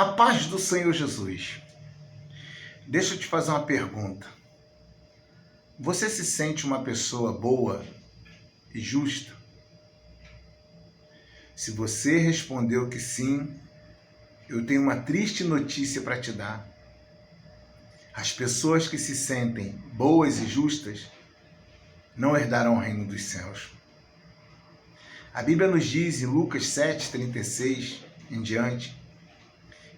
A paz do Senhor Jesus. Deixa eu te fazer uma pergunta. Você se sente uma pessoa boa e justa? Se você respondeu que sim, eu tenho uma triste notícia para te dar. As pessoas que se sentem boas e justas não herdarão o reino dos céus. A Bíblia nos diz em Lucas 7:36 em diante,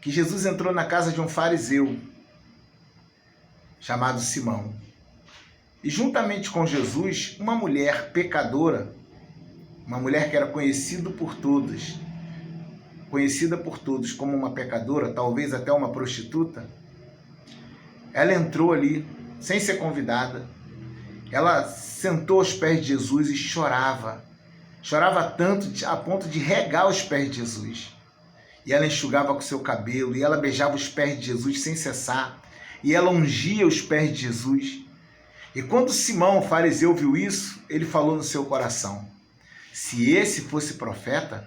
que Jesus entrou na casa de um fariseu chamado Simão. E juntamente com Jesus, uma mulher pecadora, uma mulher que era conhecida por todos como uma pecadora, talvez até uma prostituta, ela entrou ali sem ser convidada. Ela sentou aos pés de Jesus e chorava tanto a ponto de regar os pés de Jesus. E ela enxugava com seu cabelo, e ela beijava os pés de Jesus sem cessar, e ela ungia os pés de Jesus. E quando Simão, o fariseu, viu isso, ele falou no seu coração: se esse fosse profeta,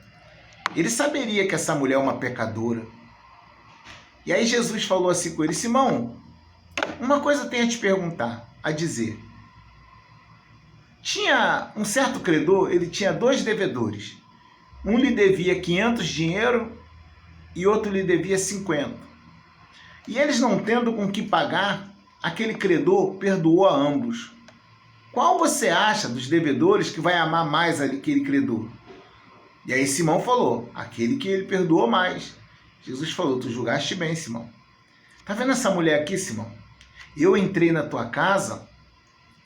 ele saberia que essa mulher é uma pecadora. E aí Jesus falou assim com ele: Simão, uma coisa eu tenho a te perguntar, a dizer. Tinha um certo credor, ele tinha 2 devedores. Um lhe devia 500 dinheiro e outro lhe devia 50. E eles, não tendo com que pagar, aquele credor perdoou a ambos. Qual você acha dos devedores que vai amar mais aquele credor? E aí Simão falou: aquele que ele perdoou mais. Jesus falou: tu julgaste bem, Simão. Tá vendo essa mulher aqui, Simão? Eu entrei na tua casa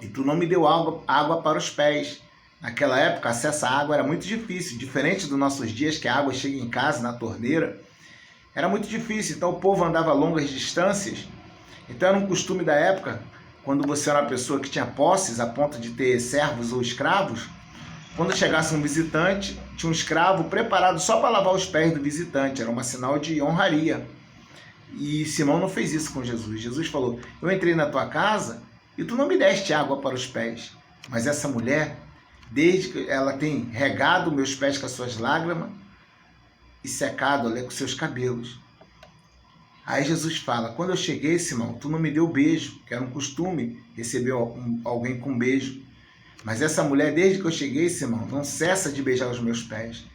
e tu não me deu água para os pés. Naquela época, acesso à água era muito difícil, diferente dos nossos dias, que a água chega em casa, na torneira. Era muito difícil, então o povo andava longas distâncias. Então era um costume da época, quando você era uma pessoa que tinha posses, a ponto de ter servos ou escravos, quando chegasse um visitante, tinha um escravo preparado só para lavar os pés do visitante. Era um sinal de honraria. E Simão não fez isso com Jesus. Jesus falou: eu entrei na tua casa e tu não me deste água para os pés. Mas essa mulher, desde que ela tem regado meus pés com as suas lágrimas e secado ali com seus cabelos. Aí Jesus fala: quando eu cheguei, Simão, tu não me deu beijo, que era um costume receber alguém com beijo. Mas essa mulher, desde que eu cheguei, Simão, não cessa de beijar os meus pés.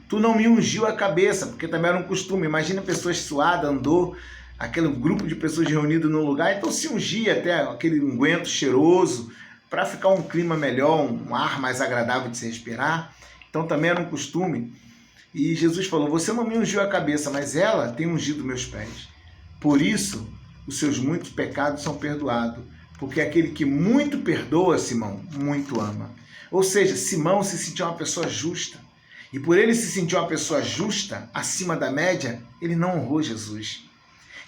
Tu não me ungiu a cabeça, porque também era um costume. Imagina pessoas suadas, andou, aquele grupo de pessoas reunidas num lugar, então se ungia até aquele unguento cheiroso, para ficar um clima melhor, um ar mais agradável de se respirar. Então também era um costume. E Jesus falou: você não me ungiu a cabeça, mas ela tem ungido meus pés. Por isso, os seus muitos pecados são perdoados. Porque aquele que muito perdoa, Simão, muito ama. Ou seja, Simão se sentiu uma pessoa justa. E por ele se sentir uma pessoa justa, acima da média, ele não honrou Jesus.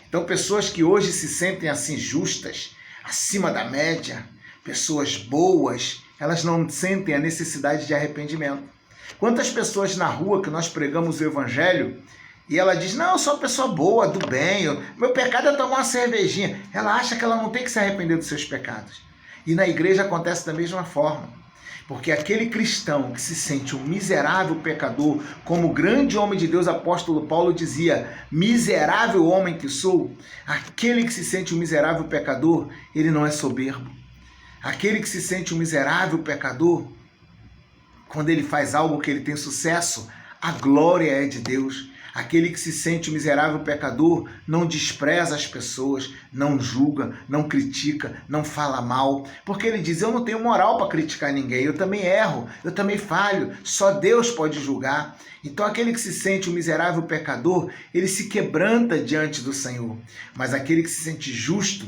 Então, pessoas que hoje se sentem assim justas, acima da média, pessoas boas, elas não sentem a necessidade de arrependimento. Quantas pessoas na rua que nós pregamos o evangelho e ela diz: não, eu sou uma pessoa boa, do bem, meu pecado é tomar uma cervejinha. Ela acha que ela não tem que se arrepender dos seus pecados. E na igreja acontece da mesma forma. Porque aquele cristão que se sente um miserável pecador, como o grande homem de Deus, apóstolo Paulo, dizia: miserável homem que sou, aquele que se sente um miserável pecador, ele não é soberbo. Aquele que se sente um miserável pecador, quando ele faz algo que ele tem sucesso, a glória é de Deus. Aquele que se sente um miserável pecador não despreza as pessoas, não julga, não critica, não fala mal, porque ele diz: eu não tenho moral para criticar ninguém, eu também erro, eu também falho, só Deus pode julgar. Então aquele que se sente um miserável pecador, ele se quebranta diante do Senhor. Mas aquele que se sente justo,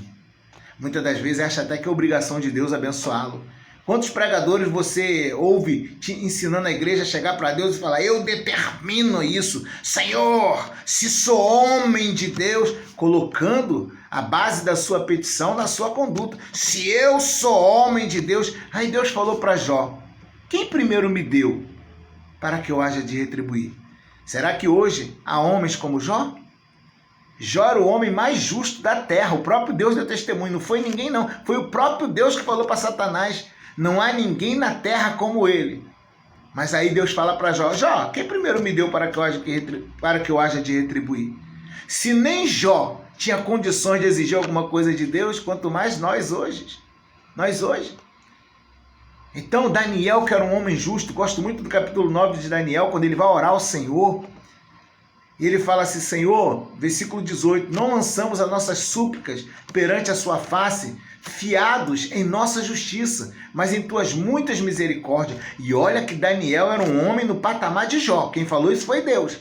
muitas das vezes acha até que é obrigação de Deus abençoá-lo. Quantos pregadores você ouve te ensinando a igreja a chegar para Deus e falar: eu determino isso, Senhor, se sou homem de Deus, colocando a base da sua petição na sua conduta. Se eu sou homem de Deus. Aí Deus falou para Jó: quem primeiro me deu para que eu haja de retribuir? Será que hoje há homens como Jó? Jó era o homem mais justo da terra, o próprio Deus deu testemunho, não foi ninguém não, foi o próprio Deus que falou para Satanás: não há ninguém na terra como ele. Mas aí Deus fala para Jó: Jó, quem primeiro me deu para que eu haja de retribuir? Se nem Jó tinha condições de exigir alguma coisa de Deus, quanto mais nós hoje. Então Daniel, que era um homem justo, gosto muito do capítulo 9 de Daniel, quando ele vai orar ao Senhor, e ele fala assim, Senhor, versículo 18, não lançamos as nossas súplicas perante a sua face, fiados em nossa justiça, mas em tuas muitas misericórdias. E olha que Daniel era um homem no patamar de Jó, quem falou isso foi Deus.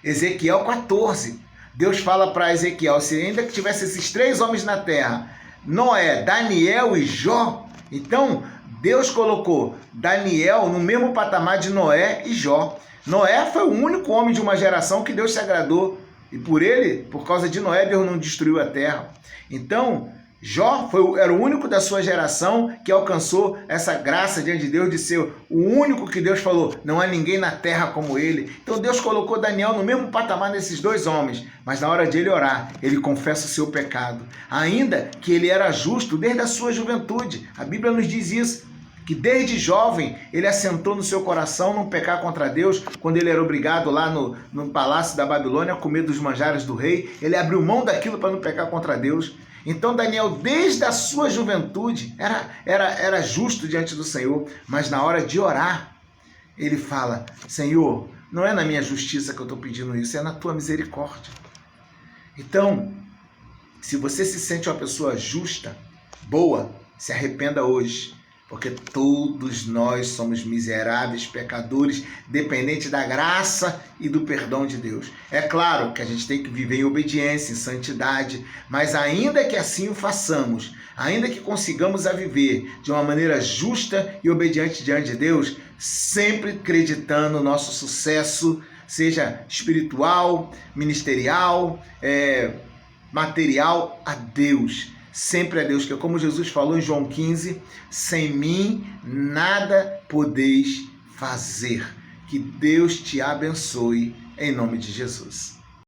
Ezequiel 14, Deus fala para Ezequiel, se ainda que tivesse esses 3 homens na terra, Noé, Daniel e Jó, então Deus colocou Daniel no mesmo patamar de Noé e Jó. Noé foi o único homem de uma geração que Deus se agradou. E por causa de Noé, Deus não destruiu a terra. Então, Jó era o único da sua geração que alcançou essa graça diante de Deus de ser o único que Deus falou, não há ninguém na terra como ele. Então Deus colocou Daniel no mesmo patamar desses 2 homens, mas na hora de ele orar, ele confessa o seu pecado. Ainda que ele era justo desde a sua juventude. A Bíblia nos diz isso, que desde jovem ele assentou no seu coração não pecar contra Deus, quando ele era obrigado lá no palácio da Babilônia a comer dos manjares do rei, ele abriu mão daquilo para não pecar contra Deus. Então Daniel, desde a sua juventude, era justo diante do Senhor, mas na hora de orar, ele fala, Senhor, não é na minha justiça que eu estou pedindo isso, é na tua misericórdia. Então, se você se sente uma pessoa justa, boa, se arrependa hoje, porque todos nós somos miseráveis, pecadores, dependentes da graça e do perdão de Deus. É claro que a gente tem que viver em obediência, em santidade, mas ainda que assim o façamos, ainda que consigamos a viver de uma maneira justa e obediente diante de Deus, sempre acreditando no nosso sucesso, seja espiritual, ministerial, material, a Deus. Sempre a Deus, que é como Jesus falou em João 15, sem mim nada podeis fazer. Que Deus te abençoe em nome de Jesus.